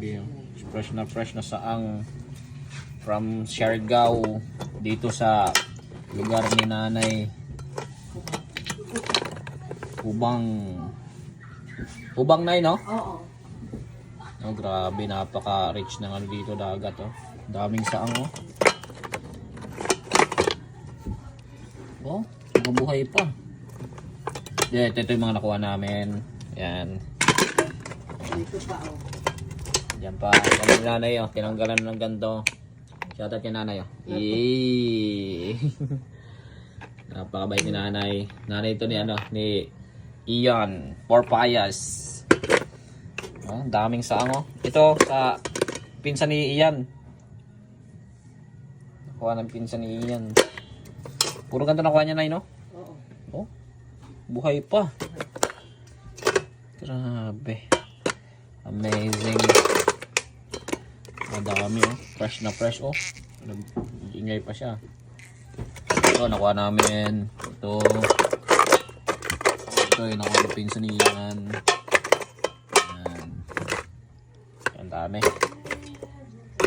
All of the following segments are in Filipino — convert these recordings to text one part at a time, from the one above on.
Grabe. Fresh na saang from Siargao dito sa lugar ni Nanay. Ubang na no? Oo. Oh, grabe, napaka-rich ng ano dito dagat oh. Daming saang oh. Oh, mabuhay pa. Yeah, ito yung mga nakuha namin. Yan. Dito pa oh. Yan pa. Yan yung nanay oh. Tinanggalan ng ganto. Shoutout kay nanay oh. Eee. Napakabait ni nanay. Nanay ito ni ano, ni Ian Porpayas. Oh, daming saang oh. Ito sa pinsan ni Ian. Nakuha ng pinsan ni Ian. Puro ganito nakuha niya, Nay, no? Oo. Oh, buhay pa. Grabe. Amazing. Madami oh. Fresh na fresh oh. Nag-ingay pa siya. Ito, nakuha namin. Ito yung nakuha ng pinsan ni Ian. Yan. Ang dami.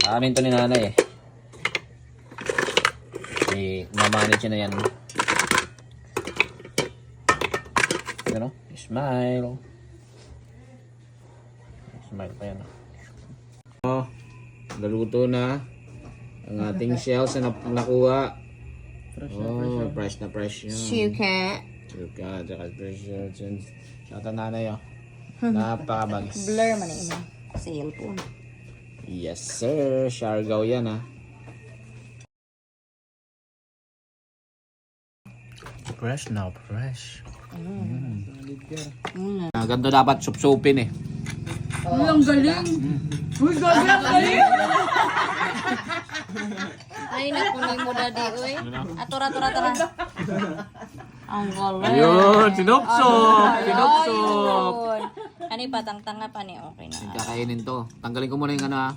Amin to ni nanay eh. Na-manage na yan. Ano? Smile. Smile pa yan. Oh, naluto na ang ating shells na nakuha. Oh, fresh na fresh yun. Suka. Suka, tsaka fresh yun. Shoutout nanay oh. Napakabagis. Blur man ina. Cellphone. Yes sir, Siargao yan ah. Fresh now, fresh. Ganito dapat sup-supin eh. Ang galing. Uy, galing, ang galing. Ay, nakunoy mo daddy, oy. Atura. Ang galing. Ayun, sinupsop! Sinupsop! Ano pa, tangtanga pa ni, okay na. Kakainin to. Tanggalin ko muna yung ano ha.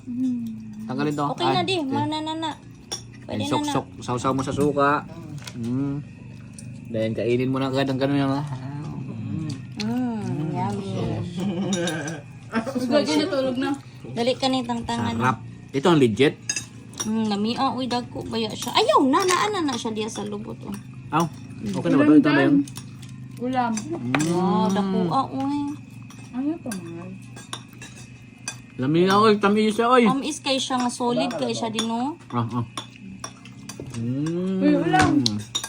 Tanggalin to. Okay na di, mananana. Pwede na na. Sok-sok. Sausaw mo sa suka. Then kainin mo na agad ang ganun yan ha. Yummy. Galing natulog na. Dali ka ni tangtangan. Sarap. Ito ang legit. Lamia, uy, dagko baya siya. Ayaw na, naana na siya diya sa lubot. Oh. Aw, okay na ba ito? Ito na yun. Ulam. Oh, dako, uy. Ano pa mahal? Lamig ako, tamis siya oy. Is kay siya nga solid kay siya din, no?